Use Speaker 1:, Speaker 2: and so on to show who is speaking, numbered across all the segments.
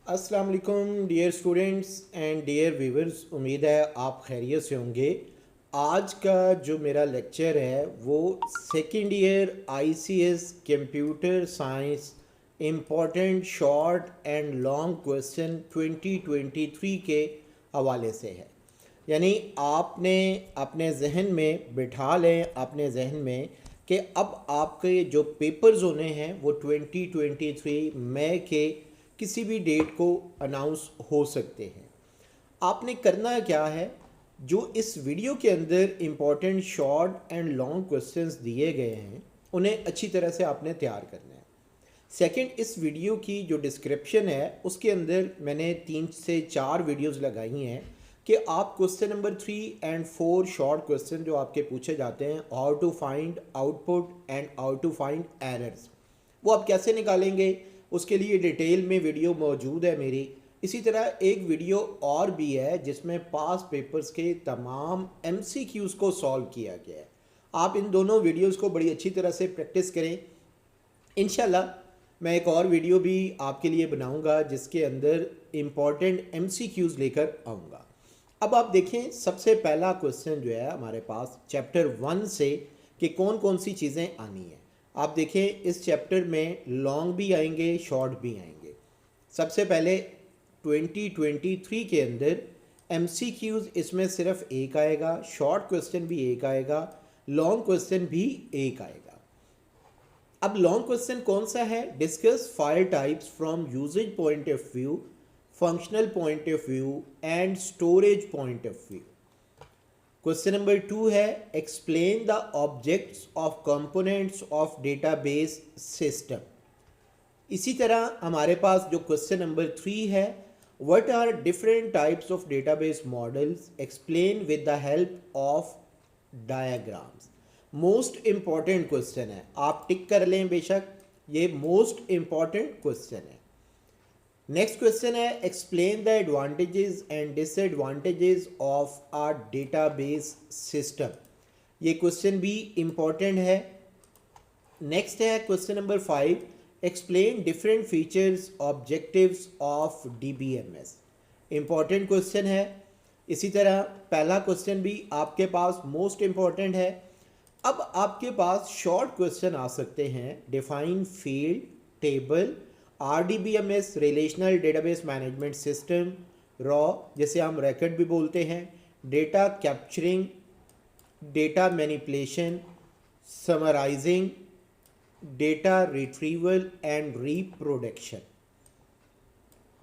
Speaker 1: अस्सलाम वालेकुम dear students and dear viewers. उम्मीद है आप खैरियत से होंगे। आज का जो मेरा लेक्चर है वो second year ICS computer science important short and long question 2023 के हवाले से है। यानी आपने अपने जहन में बिठा लें, अपने जहन में कि अब आपके जो पेपर्स होने हैं वो 2023 मई के किसी भी डेट को अनाउंस हो सकते हैं। आपने करना क्या है, जो इस वीडियो के अंदर important short and long questions दिए गए हैं उन्हें अच्छी तरह से आपने तैयार करना है। सेकंड, इस वीडियो की जो डिस्क्रिप्शन है उसके अंदर मैंने 3 से 4 वीडियोस लगाई हैं कि आप question number 3 and 4 short question जो आपके पूछे जाते हैं, how to find output and how to find errors, वो आप कैसे निकालेंगे, उसके लिए डिटेल में वीडियो मौजूद है मेरी। इसी तरह एक वीडियो और भी है जिसमें पास पेपर्स के तमाम एमसीक्यूज़ को सॉल्व किया गया है। आप इन दोनों वीडियोस को बड़ी अच्छी तरह से प्रैक्टिस करें। इंशाल्लाह मैं एक और वीडियो भी आपके लिए बनाऊंगा जिसके अंदर इम्पॉर्टेंट एमसीक्यूज़ लेकर आऊँगा। अब आप देखें, सबसे पहला क्वेश्चन जो है हमारे पास चैप्टर 1 से कि कौन कौन सी चीज़ें आनी हैं। आप देखें, इस चैप्टर में लॉन्ग भी आएंगे, शॉर्ट भी आएंगे। सबसे पहले 2023 के अंदर एमसीक्यूज़ इसमें सिर्फ एक आएगा, शॉर्ट क्वेश्चन भी एक आएगा, लॉन्ग क्वेश्चन भी एक आएगा। अब लॉन्ग क्वेश्चन कौन सा है? Discuss file types from usages point of view, functional point of view and storage point of view. Question number 2 है explain the objects of components of database system. इसी तरह हमारे पास जो क्वेश्चन नंबर 3 है, what are different types of database models, explain with the help of diagrams. Most important question है, आप टिक कर लें बेशक, ये मोस्ट इम्पॉर्टेंट क्वेश्चन है। नेक्स्ट क्वेश्चन है explain the advantages and disadvantages of a database system. ये क्वेश्चन भी इम्पॉर्टेंट है। नेक्स्ट है question number 5, explain different features objectives of DBMS. Important question है। इसी तरह पहला क्वेश्चन भी आपके पास मोस्ट इम्पॉर्टेंट है। अब आपके पास शॉर्ट क्वेश्चन आ सकते हैं, define field, table, RDBMS relational database management system, row जिसे हम रैकेट भी बोलते हैं, data capturing, data manipulation, summarizing, data retrieval and reproduction.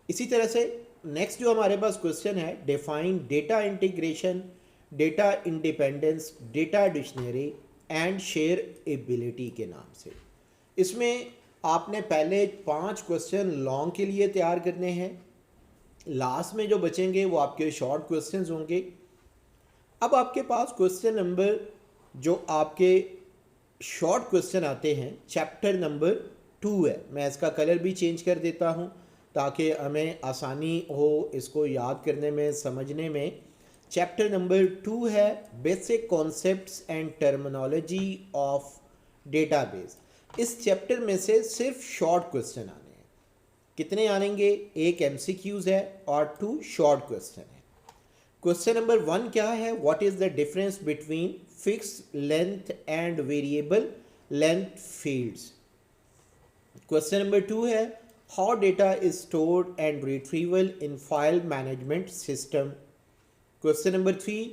Speaker 1: इसी तरह से नेक्स्ट जो हमारे पास क्वेश्चन है, define data integration, data independence, data dictionary and shareability के नाम से। इसमें आपने पहले 5 क्वेश्चन लॉन्ग के लिए तैयार करने हैं, लास्ट में जो बचेंगे वो आपके शॉर्ट क्वेश्चंस होंगे। अब आपके पास क्वेश्चन नंबर जो आपके शॉर्ट क्वेश्चन आते हैं चैप्टर नंबर 2 है। मैं इसका कलर भी चेंज कर देता हूँ ताकि हमें आसानी हो इसको याद करने में, समझने में। चैप्टर नंबर 2 है basic concepts and terminology of database. इस चैप्टर में से सिर्फ शॉर्ट क्वेश्चन आने हैं। कितने आएंगे? एक एमसीक्यूज है और 2 शॉर्ट क्वेश्चन है। क्वेश्चन नंबर 1 क्या है? What is the difference between fix length and variable length fields. Question number 2 है how data is stored and retrieval in file management system. Question number 3,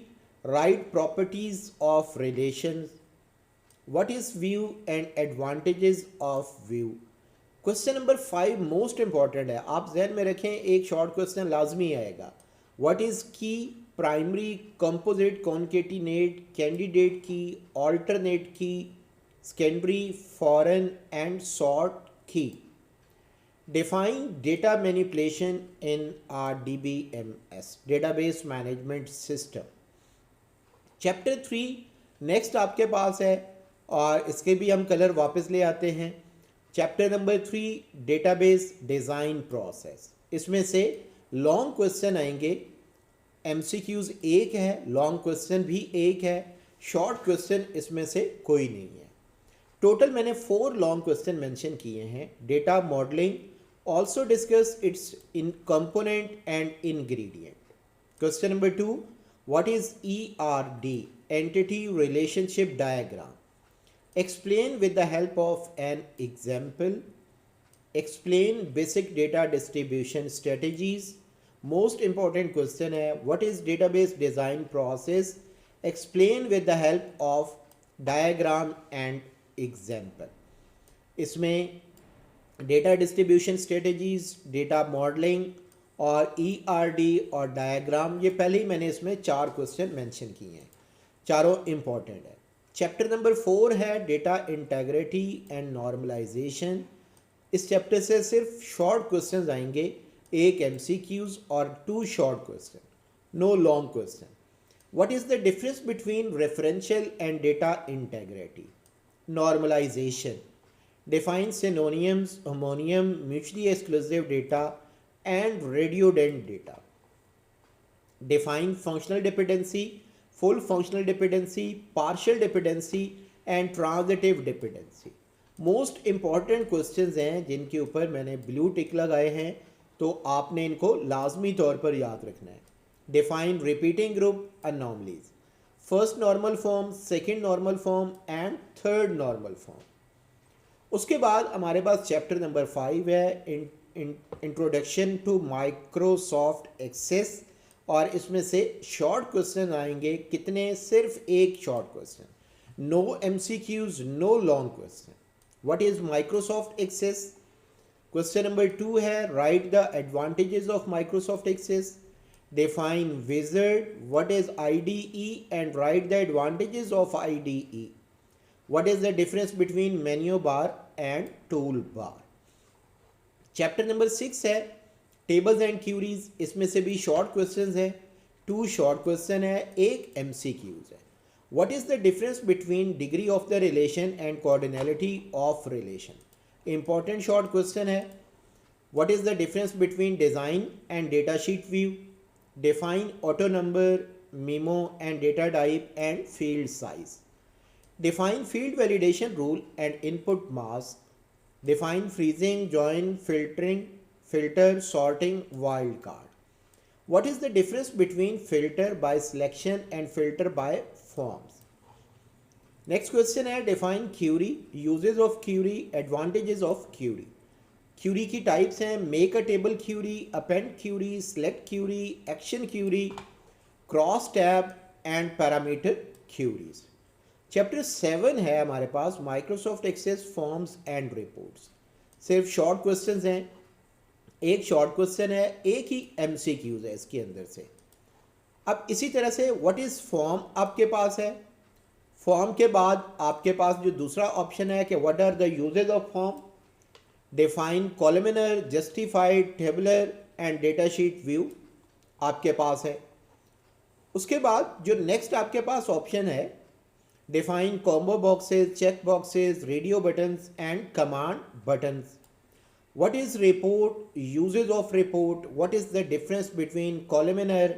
Speaker 1: right properties of relations. What is view and advantages of view? Question number 5 most important है, आप जहन में रखें, एक short question लाजमी आएगा। What is key, primary, composite, concatenate, candidate की, alternate की, सेकेंडरी, फॉरेन एंड सॉर्ट की। डिफाइन डेटा मैनिपुलेशन इन DBMS, database management system. Chapter 3 next आपके पास है और इसके भी हम कलर वापस ले आते हैं। Chapter number 3 database design process. इसमें से लॉन्ग क्वेश्चन आएंगे, एमसीक्यूज़ एक है, लॉन्ग क्वेश्चन भी एक है, शॉर्ट क्वेश्चन इसमें से कोई नहीं है। टोटल मैंने 4 लॉन्ग क्वेश्चन मेंशन किए हैं। Data modelling, Also discuss its in component and ingredient. Question number 2, what is ERD? Entity relationship diagram. Explain with the help of an example. Explain basic data distribution strategies. Most important question है, what is database design process? Explain with the help of diagram and example. इसमें data distribution strategies, data modelling और ERD और diagram, ये पहले ही मैंने इसमें 4 question mention किए हैं, चारों इंपॉर्टेंट है। चैप्टर नंबर 4 है डेटा इंटेग्रिटी एंड नॉर्मलाइजेशन। इस चैप्टर से सिर्फ शॉर्ट क्वेश्चंस आएंगे, एक एमसीक्यूज और 2 short question, no long question. What is the difference between referential and data integrity? Normalization, define synonyms, homonyms, mutually exclusive data and redundant data. Define functional dependency, full functional dependency, partial dependency and transitive dependency. Most important questions हैं जिनके ऊपर मैंने blue tick लगाए हैं, तो आपने इनको लाजमी तौर पर याद रखना है। Define repeating group anomalies, first normal form, second normal form and third normal form. उसके बाद हमारे पास चैप्टर नंबर 5 है इंट्रोडक्शन टू माइक्रोसॉफ्ट एक्सेस, और इसमें से शॉर्ट क्वेश्चन आएंगे कितने? सिर्फ एक short question, no MCQs, no long question. What is Microsoft Access? Question number 2 है write the advantages of Microsoft Access, define wizard, what is IDE and write the advantages of IDE. What is the difference between menu bar and toolbar? Chapter number 6 है tables and curies. इसमें से भी short questions है, 2 short question है, एक MCQs है। What is the difference between degree of the relation and cardinality of relation? Important short question है। What is the difference between design and data sheet view? Define auto number, memo and data type and field size. Define field validation rule and input mask. Define freezing, join, filtering, filter, sorting, wildcard. What is the difference between filter by selection and filter by forms? Next question है define query, uses of query, advantages of query. Query की types हैं make a table query, append query, select query, action query, cross tab and parameter queries. Chapter 7 है हमारे पास Microsoft Access forms and reports. सिर्फ short questions हैं, एक short question है, एक ही एमसीक्यूज है इसके अंदर से। अब इसी तरह से व्हाट इज फॉर्म आपके पास है। फॉर्म के बाद आपके पास जो दूसरा ऑप्शन है कि what are the usages of form, define columnar, justified, tabular and data sheet view आपके पास है। उसके बाद जो नेक्स्ट आपके पास ऑप्शन है define combo boxes, check boxes, radio buttons and command buttons. What is report, uses of report, what is the difference between columnar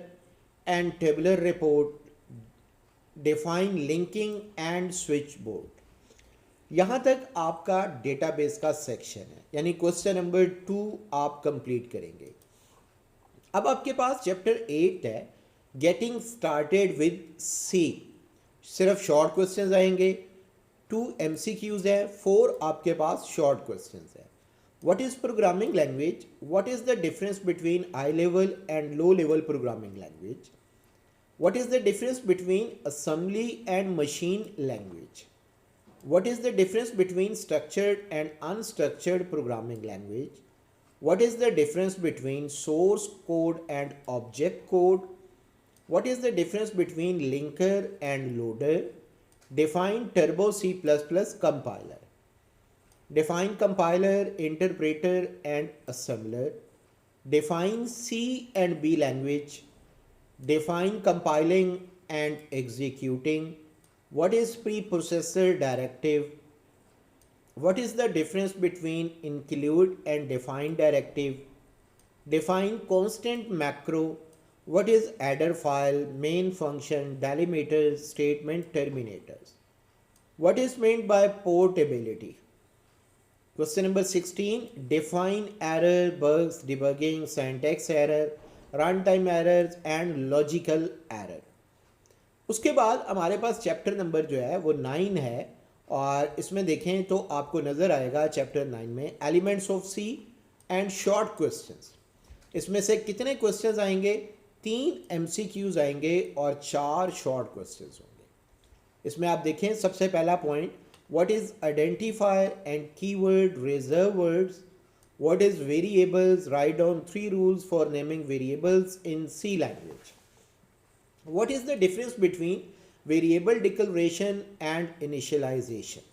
Speaker 1: and tabular report, define linking and switchboard. यहाँ तक आपका database का section है, यानी question number 2 आप complete करेंगे। अब आपके पास चैप्टर 8 है गेटिंग स्टार्टेड विद सी। सिर्फ शॉर्ट क्वेश्चंस आएंगे, 2 एमसीक्यूज है, 4 आपके पास शॉर्ट क्वेश्चंस है। What is programming language? What is the difference between high level and low level programming language? What is the difference between assembly and machine language? What is the difference between structured and unstructured programming language? What is the difference between source code and object code? What is the difference between linker and loader? Define Turbo C++ compiler. Define compiler, interpreter and assembler. Define C and B language. Define compiling and executing. What is preprocessor directive? What is the difference between include and define directive? Define constant macro. What is adder file, main function, delimiters, statement terminators? What is meant by portability? Question number 16, define error, bugs, debugging, syntax error, run time errors and logical error. उसके बाद हमारे पास chapter number जो है वो 9 है, और इसमें देखें तो आपको नज़र आएगा चैप्टर 9 में elements of C and short questions. इसमें से कितने क्वेश्चंस आएंगे? 3 एमसीक्यूज आएंगे और 4 शॉर्ट क्वेश्चंस होंगे। इसमें आप देखें सबसे पहला point, what is identifier and keyword reserved words, what is variables, write down 3 rules for naming variables in C language, what is the difference between variable declaration and initialization,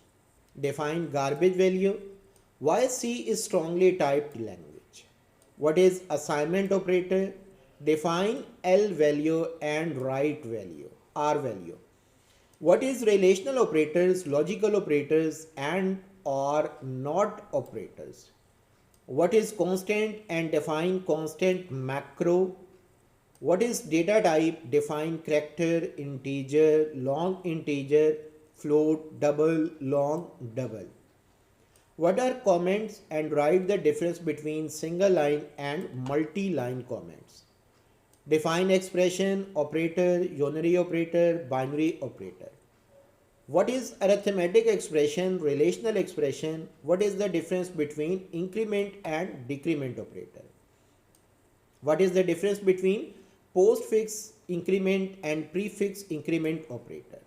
Speaker 1: define garbage value, why C is strongly typed language, what is assignment operator, define L value and write value, R value, what is relational operators, logical operators and or not operators, what is constant and define constant macro, what is data type, define character, integer, long integer, float, double, long, double. What are comments and write the difference between single line and multi-line comments. Define expression, operator, unary operator, binary operator. What is arithmetic expression, relational expression, what is the difference between increment and decrement operator. What is the difference between postfix increment and prefix increment operator.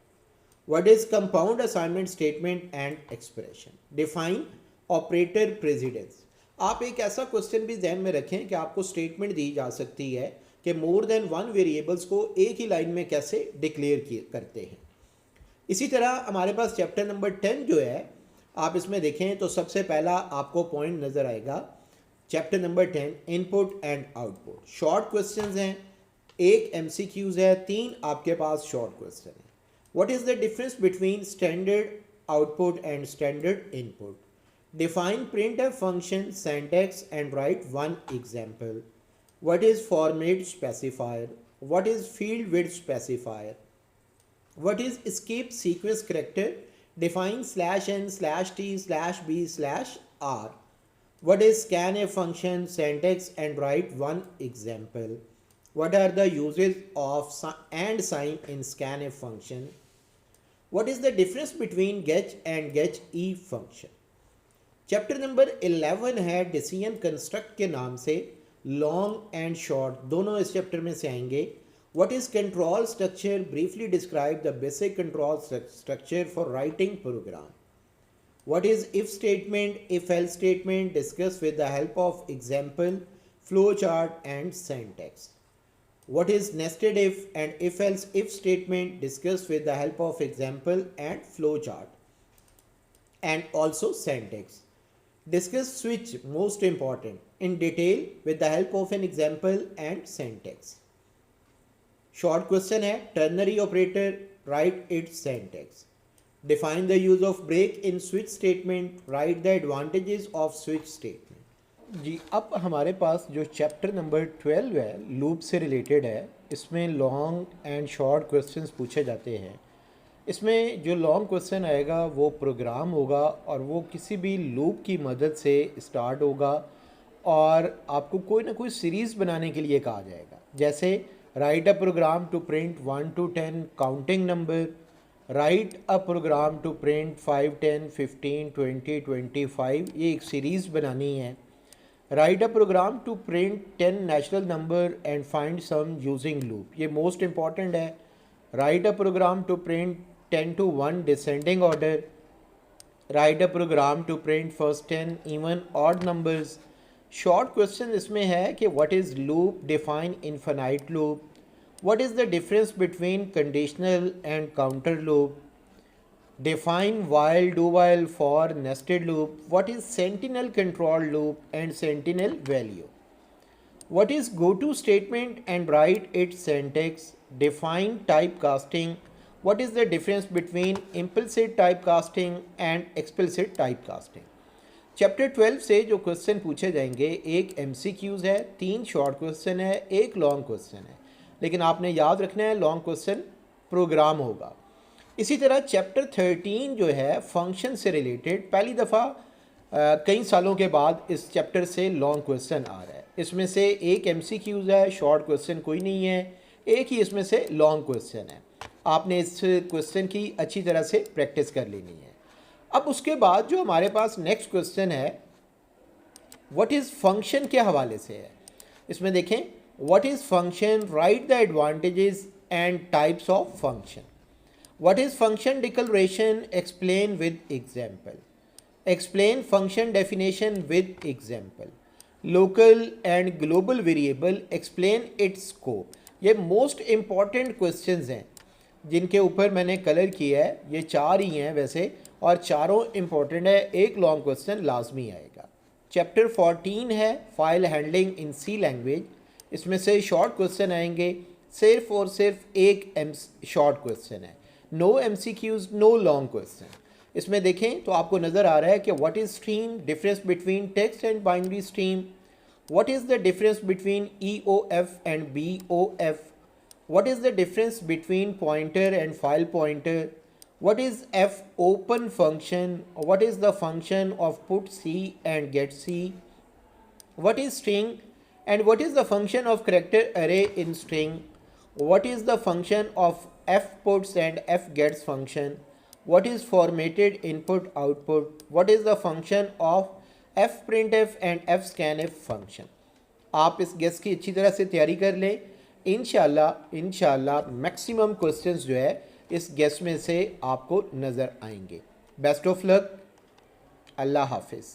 Speaker 1: What is compound assignment statement and expression. Define operator precedence. आप एक ऐसा question भी ध्यान में रखें कि आपको statement दी जा सकती है कि मोर देन वन वेरिएबल्स को एक ही लाइन में कैसे डिक्लेयर करते हैं। इसी तरह हमारे पास चैप्टर नंबर 10 जो है, आप इसमें देखें तो सबसे पहला आपको पॉइंट नज़र आएगा chapter number 10, input and output. Short questions हैं, एक एमसीक्यूज है, 3 आपके पास शॉर्ट क्वेश्चन है। What is the difference between standard output and standard input, define printf function, syntax and right one example, what is format specifier, what is field width specifier, what is escape sequence character, define /n/t/b/r, what is scanf function, syntax and write one example, what are the uses of and sign in scanf function, what is the difference between get and get e function. Chapter number 11 है decision construct के नाम से, long and short दोनों इस chapter में से आएंगे। What is control structure, briefly describe the basic control structure for writing program. What is if statement, if else statement, discussed with the help of example, flowchart and syntax. What is nested if and if else if statement, discussed with the help of example and flowchart and also syntax. Discuss switch, most important, in detail with the help of an example and syntax. Short question है, ternary operator, write its syntax. Define the use of break in switch statement, write the advantages of switch statement. जी, अब हमारे पास जो chapter number 12 है, loop से related है, इसमें long and short questions पूछे जाते हैं। इसमें जो लॉन्ग क्वेश्चन आएगा वो प्रोग्राम होगा और वो किसी भी लूप की मदद से स्टार्ट होगा और आपको कोई ना कोई सीरीज़ बनाने के लिए कहा जाएगा। जैसे write a program to print 1 to 10 counting number, write a program to print 5, 10, 15, 20, 25, ये एक सीरीज़ बनानी है। Write a program to print 10 natural number and find sum using loop, ये मोस्ट इम्पॉर्टेंट है। Write a program to print 10 to 1 descending order, write a program to print first 10 even odd numbers. Short question इसमें है कि what is loop, define infinite loop, what is the difference between conditional and counter loop, define while, do while, for, nested loop, what is sentinel control loop and sentinel value, what is goto statement and write its syntax, define typecasting, what is the difference between implicit typecasting and explicit typecasting. Chapter 12 से जो question पूछे जाएंगे, एक MCQs है, 3 short question है, एक long question है, लेकिन आपने याद रखना है लॉन्ग क्वेश्चन प्रोग्राम होगा। इसी तरह चैप्टर 13 जो है फंक्शन से रिलेटेड, पहली दफ़ा कई सालों के बाद इस चैप्टर से लॉन्ग क्वेश्चन आ रहा है। इसमें से एक MCQs है, शॉर्ट क्वेश्चन कोई नहीं है, एक ही इसमें से लॉन्ग क्वेश्चन है। आपने इस क्वेश्चन की अच्छी तरह से प्रैक्टिस कर लेनी है। अब उसके बाद जो हमारे पास नेक्स्ट क्वेश्चन है व्हाट इज़ फंक्शन के हवाले से है। इसमें देखें what is function, right the advantages and types of function. What is function declaration, explain with example. Explain function definition with example. Local and global variable, explain it's scope. ये most important questions हैं जिनके ऊपर मैंने colour किया है। ये 4 ही हैं वैसे, और चारों इम्पॉर्टेंट है। एक लॉन्ग क्वेश्चन लाजमी आएगा। चैप्टर 14 है file handling in C language. इसमें से शॉर्ट क्वेश्चन आएंगे, सिर्फ और सिर्फ एक शॉर्ट क्वेश्चन है। No MCQs, no long question. इसमें देखें तो आपको नज़र आ रहा है कि what is stream, difference between text and binary stream. What is the difference between EOF and BOF। What is the difference between pointer and file pointer? What is F open function? What is the function of put C and get C? What is string and what is the function of character array in string? What is the function of F puts and F gets function? What is formatted input output? What is the function of F printf and F scanf function? आप इस guess की अच्छी तरह से तैयारी कर लें। इंशाल्लाह मैक्सिमम क्वेश्चंस जो है इस गेस में से आपको नज़र आएंगे। Best of luck. अल्लाह हाफिज़।